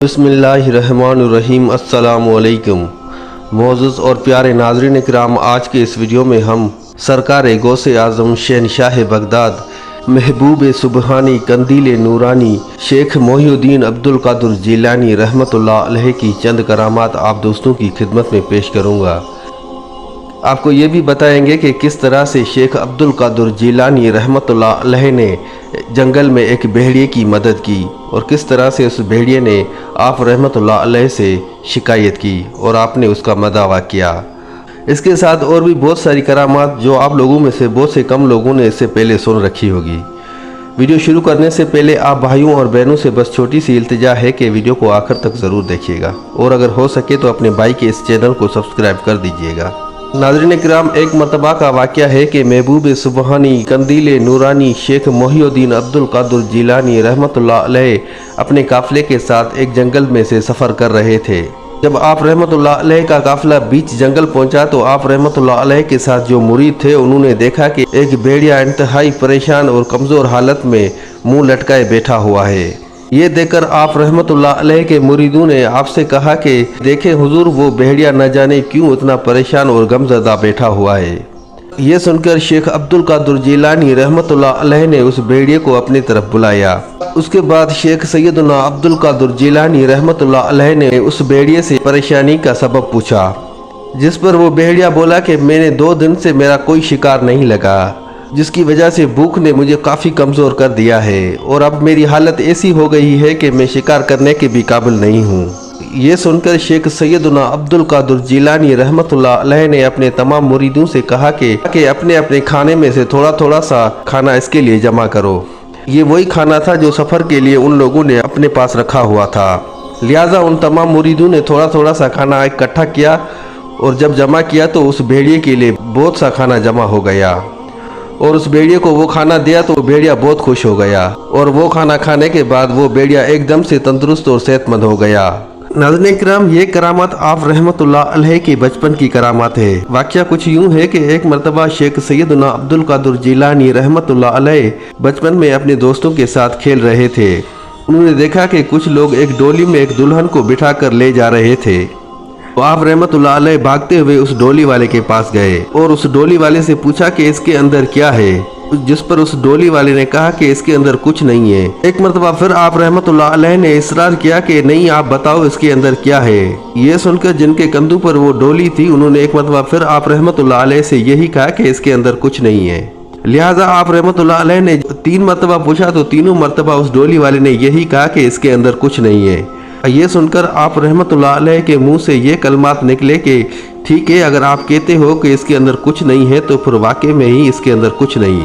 बिस्मिल्लाहिर्रहमानिर्रहीम। अस्सलाम वालेकुम। मोअज़्ज़ज़ और प्यारे नाज़रीन इकराम, आज के इस वीडियो में हम सरकार गौसे आज़म शहनशाह बगदाद महबूब सुबहानी कंदील नूरानी शेख मोहिउद्दीन अब्दुल कादिर जिलानी रहमतुल्लाह अलैह की चंद करामात आप दोस्तों की खिदमत में पेश करूँगा। आपको ये भी बताएंगे कि किस तरह से शेख अब्दुल कादिर जिलानी रहमतुल्लाह अलैह ने जंगल में एक भेड़िए की मदद की और किस तरह से उस भेड़िए ने आप रहमतुल्लाह अलैह से शिकायत की और आपने उसका मदावा किया। इसके साथ और भी बहुत सारी करामात जो आप लोगों में से बहुत से कम लोगों ने इससे पहले सुन रखी होगी। वीडियो शुरू करने से पहले आप भाइयों और बहनों से बस छोटी सी इल्तिजा है कि वीडियो को आखिर तक ज़रूर देखिएगा और अगर हो सके तो अपने भाई के इस चैनल को सब्सक्राइब कर दीजिएगा। नाज़रीन किराम, एक मरतबा का वाक़या है कि महबूब सुबहानी कंदील नूरानी शेख मोहिउद्दीन अब्दुल कादिर जिलानी रहमतुल्लाह अलैह अपने काफ़िले के साथ एक जंगल में से सफ़र कर रहे थे। जब आप रहमतुल्लाह अलैह का काफ़िला बीच जंगल पहुंचा तो आप रहमतुल्लाह अलैह के साथ जो मुरीद थे उन्होंने देखा कि एक भेड़िया इंतहाई परेशान और कमज़ोर हालत में मुँह लटकाए बैठा हुआ है। ये देखकर आप रहमतुल्लाह अलैह के मुरीदों ने आपसे कहा कि देखें हुजूर, वो भेड़िया न जाने क्यों इतना परेशान और गमज़दा बैठा हुआ है। ये सुनकर शेख अब्दुल कादिर जिलानी रहमतुल्लाह अलैह ने उस भेड़िए को अपनी तरफ बुलाया। उसके बाद शेख सैयदना अब्दुल कादिर जिलानी रहमतुल्लाह अलैह ने उस भेड़िए से परेशानी का सबब पूछा, जिस पर वो भेड़िया बोला कि मैंने 2 दिन से मेरा कोई शिकार नहीं लगा, जिसकी वजह से भूख ने मुझे काफ़ी कमज़ोर कर दिया है और अब मेरी हालत ऐसी हो गई है कि मैं शिकार करने के भी काबिल नहीं हूँ। ये सुनकर शेख सैयदना अब्दुल कादिर जिलानी रहमतुल्लाह अलैह ने अपने तमाम मुरीदों से कहा कि अपने अपने खाने में से थोड़ा थोड़ा सा खाना इसके लिए जमा करो। ये वही खाना था जो सफ़र के लिए उन लोगों ने अपने पास रखा हुआ था। लिहाजा उन तमाम मुरीदों ने थोड़ा थोड़ा सा खाना इकट्ठा किया और जब जमा किया तो उस भेड़िए के लिए बहुत सा खाना जमा हो गया और उस भेड़िए को वो खाना दिया तो भेड़िया बहुत खुश हो गया और वो खाना खाने के बाद वो भेड़िया एकदम से तंदुरुस्त और सेहतमंद हो गया। नाज़रीन किराम, ये करामात आप रहमतुल्लाह अलैह के बचपन की करामात है। वाक़या कुछ यूँ है कि एक मरतबा शेख सैयदना अब्दुल कादिर जिलानी रहमतुल्लाह अलैह बचपन में अपने दोस्तों के साथ खेल रहे थे। उन्होंने देखा कि कुछ लोग एक डोली में एक दुल्हन को बिठा कर ले जा रहे थे। तो आप रहमतुल्लाह अलैह भागते हुए उस डोली वाले के पास गए और उस डोली वाले से पूछा कि इसके अंदर क्या है, जिस पर उस डोली वाले ने कहा कि इसके अंदर कुछ नहीं है। एक मरतबा फिर आप रहमतुल्लाह अलैह ने इसरार किया कि नहीं, आप बताओ इसके अंदर क्या है। ये सुनकर जिनके कंधों पर वो डोली थी उन्होंने एक मरतबा फिर आप रहमतुल्लाह अलैह से यही कहा कि इसके अंदर कुछ नहीं है। लिहाजा आप रहमतुल्लाह अलैह ने 3 मरतबा पूछा तो तीनों मरतबा उस डोली वाले ने यही कहा कि इसके अंदर कुछ नहीं है। ये सुनकर आप रहमतुल्लाह अलैह के मुंह से ये कलमात निकले कि ठीक है, अगर आप कहते हो कि इसके अंदर कुछ नहीं है तो फिर वाकई में ही इसके अंदर कुछ नहीं।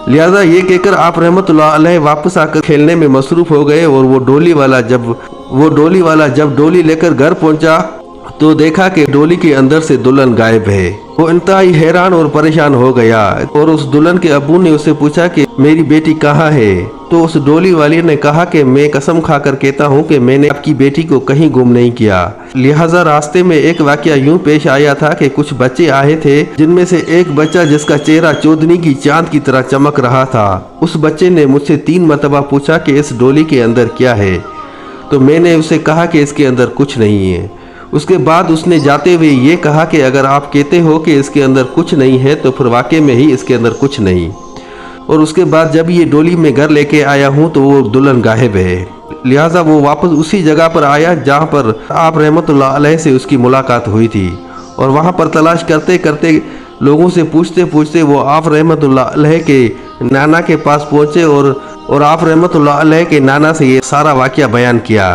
लिहाजा ये कहकर आप रहमतुल्लाह अलैह वापस आकर खेलने में मसरूफ़ हो गए और वो डोली वाला जब डोली लेकर घर पहुंचा तो देखा कि डोली के अंदर से दुल्हन गायब है। वो इंतहाई हैरान और परेशान हो गया और उस दुल्हन के अब्बू ने उससे पूछा कि मेरी बेटी कहाँ है। तो उस डोली वाले ने कहा कि मैं कसम खाकर कहता हूँ कि मैंने आपकी बेटी को कहीं गुम नहीं किया। लिहाजा रास्ते में एक वाकया यूं पेश आया था कि कुछ बच्चे आए थे, जिनमें से एक बच्चा जिसका चेहरा चौदनी की चांद की तरह चमक रहा था। उस बच्चे ने मुझसे 3 मरतबा पूछा कि इस डोली के अंदर क्या है, तो मैंने उसे कहा कि इसके अंदर कुछ नहीं है। उसके बाद उसने जाते हुए ये कहा कि अगर आप कहते हो कि इसके अंदर कुछ नहीं है तो फिर वाकई में ही इसके अंदर कुछ नहीं। और उसके बाद जब ये डोली में घर लेके आया हूँ तो वो दुल्हन गायब है। लिहाजा वो वापस उसी जगह पर आया जहाँ पर आप रहमतुल्लाह अलैह से उसकी मुलाकात हुई थी और वहाँ पर तलाश करते करते लोगों से पूछते पूछते वो आप रहमतुल्लाह अलैह के नाना के पास पहुँचे और आप रहमतुल्लाह अलैह के नाना से ये सारा वाक़या बयान किया।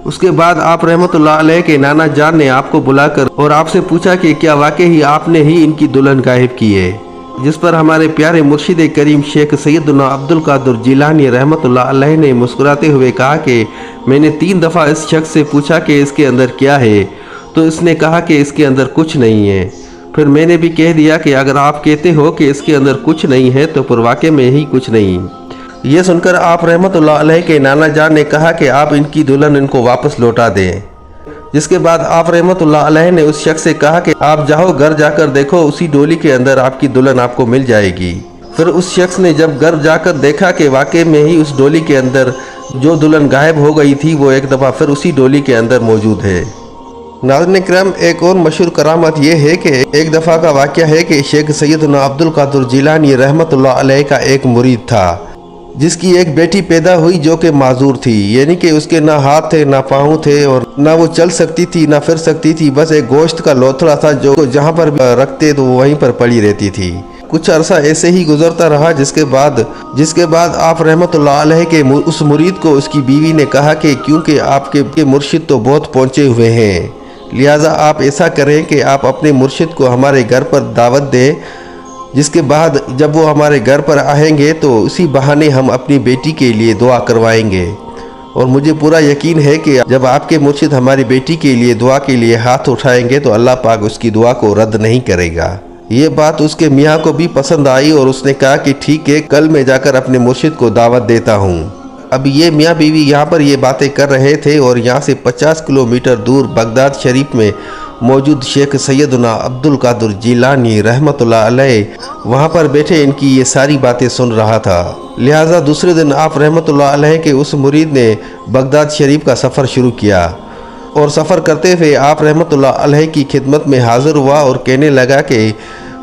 उसके बाद आप रहमतुल्लाह अलैह के नाना जान ने आपको बुलाकर और आपसे पूछा कि क्या वाकई ही आपने ही इनकी दुल्हन गायब की है। जिस पर हमारे प्यारे मुर्शिद करीम शेख सैयदना अब्दुल कादिर जिलानी रहमतुल्लाह अलैह ने मुस्कुराते हुए कहा कि मैंने 3 दफ़ा इस शख्स से पूछा कि इसके अंदर क्या है, तो इसने कहा कि इसके अंदर कुछ नहीं है। फिर मैंने भी कह दिया कि अगर आप कहते हो कि इसके अंदर कुछ नहीं है तो फिर वाकई में ही कुछ नहीं। ये सुनकर आप रहमतुल्लाह अलैह के नाना जान ने कहा कि आप इनकी दुल्हन इनको वापस लौटा दें। जिसके बाद आप रहमतुल्लाह अलैह ने उस शख्स से कहा कि आप जाओ, घर जाकर देखो, उसी डोली के अंदर आपकी दुल्हन आपको मिल जाएगी। फिर उस शख्स ने जब घर जाकर देखा कि वाकई में ही उस डोली के अंदर जो दुल्हन गायब हो गई थी वो एक दफ़ा फिर उसी डोली के अंदर मौजूद है। नाज़रीन करम, एक और मशहूर करामत ये है कि एक दफ़ा का वाक़या है कि शेख सैयदना अब्दुल कादिर जिलानी रहमतुल्लाह अलैह का एक मुरीद था जिसकी एक बेटी पैदा हुई जो कि माजूर थी, यानी कि उसके ना हाथ थे ना पाँव थे और ना वो चल सकती थी ना फिर सकती थी। बस एक गोश्त का लोथड़ा था जो जहाँ पर रखते तो वहीं पर पड़ी रहती थी। कुछ अरसा ऐसे ही गुजरता रहा जिसके बाद आप रहमतुल्लाह अलैह के उस मुरीद को उसकी बीवी ने कहा कि क्योंकि आपके मुर्शिद तो बहुत पहुँचे हुए हैं, लिहाजा आप ऐसा करें कि आप अपने मुर्शिद को हमारे घर पर दावत दें, जिसके बाद जब वो हमारे घर पर आएंगे तो उसी बहाने हम अपनी बेटी के लिए दुआ करवाएंगे। और मुझे पूरा यकीन है कि जब आपके मुर्शिद हमारी बेटी के लिए दुआ के लिए हाथ उठाएंगे तो अल्लाह पाक उसकी दुआ को रद्द नहीं करेगा। ये बात उसके मियाँ को भी पसंद आई और उसने कहा कि ठीक है, कल मैं जाकर अपने मुर्शिद को दावत देता हूँ। अब ये मियाँ बीवी यहाँ पर ये बातें कर रहे थे और यहाँ से 50 किलोमीटर दूर बगदाद शरीफ में मौजूद शेख सैयदना अब्दुल कादिर जिलानी रहमतुल्लाह अलैह वहाँ पर बैठे इनकी ये सारी बातें सुन रहा था। लिहाजा दूसरे दिन आप रहमतुल्लाह अलैह के उस मुरीद ने बगदाद शरीफ का सफ़र शुरू किया और सफ़र करते हुए आप रहमतुल्लाह अलैह की खिदमत में हाज़िर हुआ और कहने लगा कि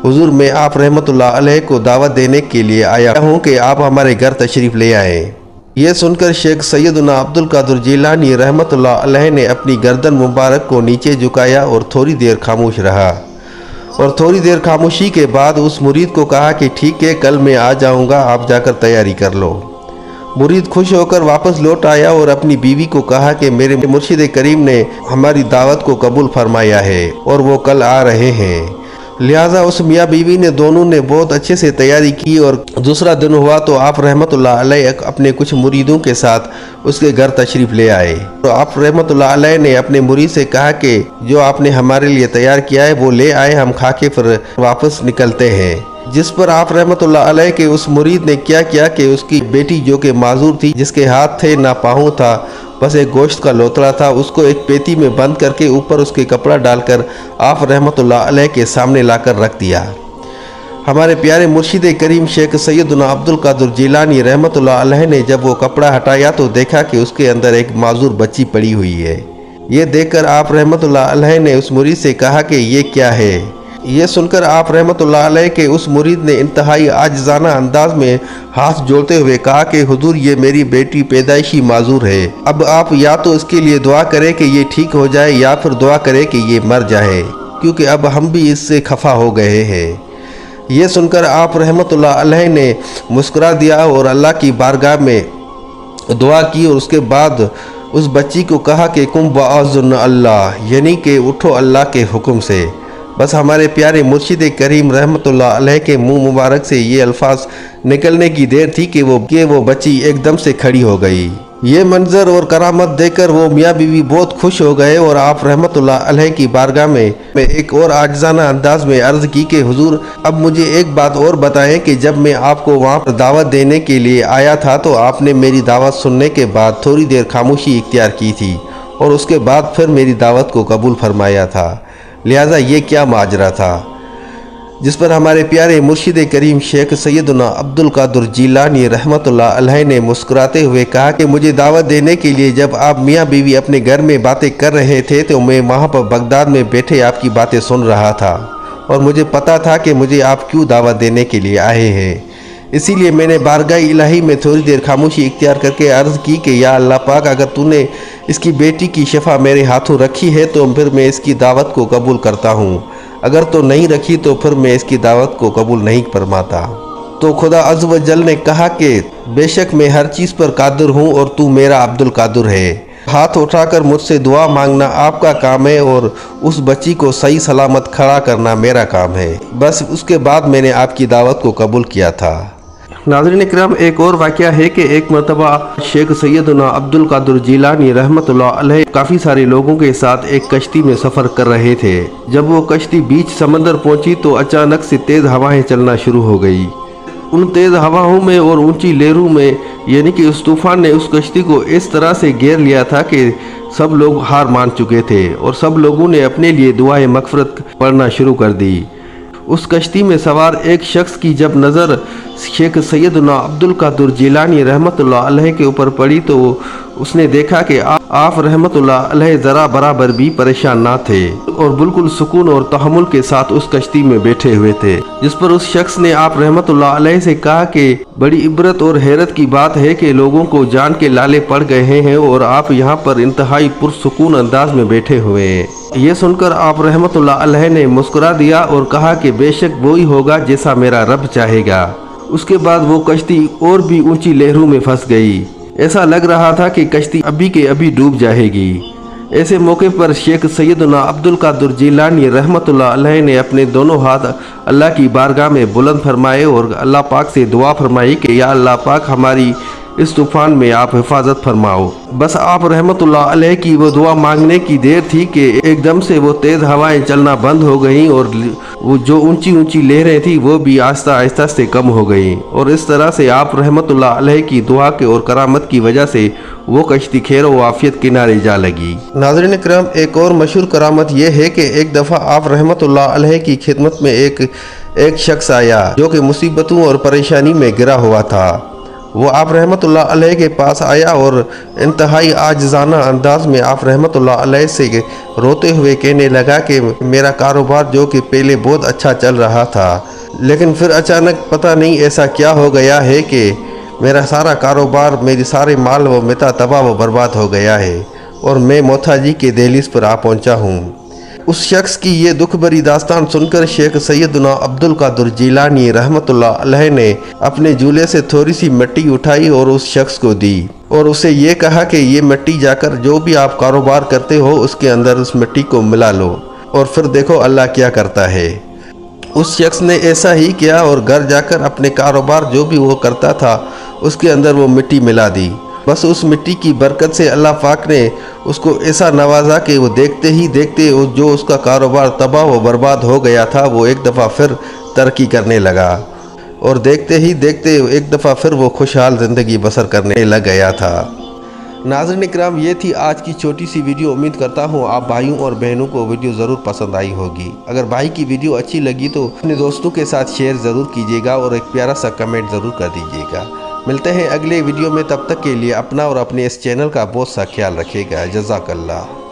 हुजूर, मैं आप रहमतुल्लाह अलैह को दावत देने के लिए आया हूँ कि आप हमारे घर तशरीफ़ ले आएँ। ये सुनकर शेख सैयदना अब्दुल कादिर जिलानी रहमतुल्लाह अलैह ने अपनी गर्दन मुबारक को नीचे झुकाया और थोड़ी देर खामोश रहा और थोड़ी देर खामोशी के बाद उस मुरीद को कहा कि ठीक है, कल मैं आ जाऊंगा, आप जाकर तैयारी कर लो। मुरीद खुश होकर वापस लौट आया और अपनी बीवी को कहा कि मेरे मुर्शिद करीम ने हमारी दावत को कबूल फरमाया है और वो कल आ रहे हैं। लिहाजा उस मियाँ बीवी ने दोनों ने बहुत अच्छे से तैयारी की और दूसरा दिन हुआ तो आप रहमतुल्लाह अलैह अपने कुछ मुरीदों के साथ उसके घर तशरीफ़ ले आए। तो आप रहमतुल्लाह अलैह ने अपने मुरीद से कहा कि जो आपने हमारे लिए तैयार किया है वो ले आए, हम खा के फिर वापस निकलते हैं। जिस पर आप रहमतुल्लाह अलैह के उस मुरीद ने क्या किया कि उसकी बेटी जो कि माजूर थी, जिसके हाथ थे ना पाँव था, बस एक गोश्त का लोथड़ा था, उसको एक पेटी में बंद करके ऊपर उसके कपड़ा डालकर आप रहमतुल्लाह अलैह के सामने लाकर रख दिया। हमारे प्यारे मुर्शिद करीम शेख सैयदना अब्दुल कादिर जिलानी रहमतुल्लाह अलैह ने जब वो कपड़ा हटाया तो देखा कि उसके अंदर एक माजूर बच्ची पड़ी हुई है। ये देखकर आप रहमतुल्लाह अलैह ने उस मुरीद से कहा कि ये क्या है। ये सुनकर आप रहमतुल्लाह अलैह के उस मुरीद ने इंतहाई आजिज़ाना अंदाज में हाथ जोड़ते हुए कहा कि हुजूर, ये मेरी बेटी पैदाइशी माजूर है, अब आप या तो इसके लिए दुआ करें कि ये ठीक हो जाए या फिर दुआ करें कि ये मर जाए, क्योंकि अब हम भी इससे खफा हो गए हैं। ये सुनकर आप रहमतुल्लाह अलैह ने मुस्कुरा दिया और अल्लाह की बारगाह में दुआ की और उसके बाद उस बच्ची को कहा कि कुम बाज़ुन अल्लाह, यानी कि उठो अल्लाह के हुक्म से। बस हमारे प्यारे मुर्शिद करीम रहमतुल्लाह अलैह के मुंह मुबारक से ये अल्फाज निकलने की देर थी कि वो बच्ची एकदम से खड़ी हो गई। ये मंजर और करामत देखकर वो मियाँ बीवी बहुत खुश हो गए और आप रहमतुल्लाह अलैह की बारगाह में एक और आजिज़ाना अंदाज में अर्ज़ की कि हुजूर, अब मुझे एक बात और बताएं कि जब मैं आपको वहाँ पर दावत देने के लिए आया था तो आपने मेरी दावत सुनने के बाद थोड़ी देर खामोशी इख्तियार की थी और उसके बाद फिर मेरी दावत को कबूल फरमाया था, लिहाजा ये क्या माजरा था। जिस पर हमारे प्यारे मुर्शिद करीम शेख सैयदना अब्दुल कादिर जिलानी रहमतुल्लाह अलैह ने मुस्कुराते हुए कहा कि मुझे दावत देने के लिए जब आप मियाँ बीवी अपने घर में बातें कर रहे थे तो मैं वहाँ पर बगदाद में बैठे आपकी बातें सुन रहा था और मुझे पता था कि मुझे आप क्यों दावत देने के लिए आए हैं। इसीलिए मैंने बारगाह इलाही में थोड़ी देर खामोशी इख्तियार करके अर्ज़ की कि या अल्लाह पाक, अगर तूने इसकी बेटी की शफा मेरे हाथों रखी है तो फिर मैं इसकी दावत को कबूल करता हूँ, अगर तो नहीं रखी तो फिर मैं इसकी दावत को कबूल नहीं फरमाता। तो खुदा अज़्ज़ व जल ने कहा कि बेशक मैं हर चीज़ पर कादिर हूँ और तू मेरा अब्दुल कादिर है। हाथ उठाकर मुझसे दुआ मांगना आपका काम है और उस बच्ची को सही सलामत खड़ा करना मेरा काम है। बस उसके बाद मैंने आपकी दावत को कबूल किया था। नाज़रीन किराम, एक और वाक़या है कि एक मरतबा शेख सैयदना अब्दुल कादिर जिलानी रहमतुल्लाह अलैह काफ़ी सारे लोगों के साथ एक कश्ती में सफ़र कर रहे थे। जब वो कश्ती बीच समंदर पहुंची तो अचानक से तेज़ हवाएं चलना शुरू हो गई। उन तेज़ हवाओं में और ऊंची लहरों में यानी कि उस तूफ़ान ने उस कश्ती को इस तरह से घेर लिया था कि सब लोग हार मान चुके थे और सब लोगों ने अपने लिए दुआए मग़फ़िरत पढ़ना शुरू कर दी। उस कश्ती में सवार एक शख्स की जब नज़र शेख सैयदना अब्दुल कादिर जिलानी रहमतुल्लाह अलैह के ऊपर पड़ी तो उसने देखा कि आप रहमतुल्लाह अलैह ज़रा बराबर भी परेशान ना थे और बिल्कुल सुकून और तहम्मुल के साथ उस कश्ती में बैठे हुए थे। जिस पर उस शख्स ने आप रहमतुल्लाह अलैह से कहा कि बड़ी इबरत और हैरत की बात है कि लोगों को जान के लाले पड़ गए हैं और आप यहाँ पर इंतहाई पुरसुकून अंदाज में बैठे हुए हैं। ये सुनकर आप रहमतुल्लाह अलैह ने मुस्कुरा दिया और कहा कि बेशक वही होगा जैसा मेरा रब चाहेगा। उसके बाद वो कश्ती और भी ऊंची लहरों में फंस गई। ऐसा लग रहा था कि कश्ती अभी के अभी डूब जाएगी। ऐसे मौके पर शेख सैयदना अब्दुल कादिर जिलानी रहमतुल्लाह अलैह ने अपने दोनों हाथ अल्लाह की बारगाह में बुलंद फरमाए और अल्लाह पाक से दुआ फरमाई कि या अल्लाह पाक हमारी इस तूफान में आप हिफाजत फरमाओ। बस आप रहमतुल्लाह अलैह की वो दुआ मांगने की देर थी कि एकदम से वो तेज़ हवाएं चलना बंद हो गईं और वो जो ऊंची ऊंची लहरें थी वो भी आहिस्ता आहिस्ता से कम हो गईं और इस तरह से आप रहमतुल्लाह अलैह की दुआ के और करामत की वजह से वो कश्ती खैर व आफियत किनारे जा लगी। नाज़रीन इकराम, एक और मशहूर करामत ये है कि एक दफ़ा आप रहमतुल्लाह अलैह की खिदमत में एक शख्स आया जो कि मुसीबतों और परेशानी में गिरा हुआ था। वो आप रहमतुल्लाह अलैह के पास आया और इंतहाई आजिज़ाना अंदाज में आप रहमतुल्लाह अलैह से रोते हुए कहने लगा कि मेरा कारोबार जो कि पहले बहुत अच्छा चल रहा था, लेकिन फिर अचानक पता नहीं ऐसा क्या हो गया है कि मेरा सारा कारोबार, मेरी सारे माल व मता तबाह व बर्बाद हो गया है और मैं मोहताजी के दहलीज पर आ पहुंचा हूँ। उस शख्स की ये दुख भरी दास्तान सुनकर शेख सैयदना अब्दुल कादिर जिलानी रहमतुल्लाह अलैह ने अपने झूले से थोड़ी सी मिट्टी उठाई और उस शख्स को दी और उसे ये कहा कि ये मिट्टी जाकर जो भी आप कारोबार करते हो उसके अंदर उस मिट्टी को मिला लो और फिर देखो अल्लाह क्या करता है। उस शख्स ने ऐसा ही किया और घर जाकर अपने कारोबार जो भी वो करता था उसके अंदर वो मिट्टी मिला दी। बस उस मिट्टी की बरकत से अल्लाह पाक ने उसको ऐसा नवाजा कि वो देखते ही देखते जो उसका कारोबार तबाह व बर्बाद हो गया था वो एक दफ़ा फिर तरक्की करने लगा और देखते ही देखते एक दफ़ा फिर वो खुशहाल ज़िंदगी बसर करने लग गया था। नाज़रीन इकराम, ये थी आज की छोटी सी वीडियो। उम्मीद करता हूँ आप भाइयों और बहनों को वीडियो ज़रूर पसंद आई होगी। अगर भाई की वीडियो अच्छी लगी तो अपने दोस्तों के साथ शेयर ज़रूर कीजिएगा और एक प्यारा सा कमेंट ज़रूर कर दीजिएगा। मिलते हैं अगले वीडियो में, तब तक के लिए अपना और अपने इस चैनल का बहुत सा ख्याल रखिएगा। जज़ाकल्लाह।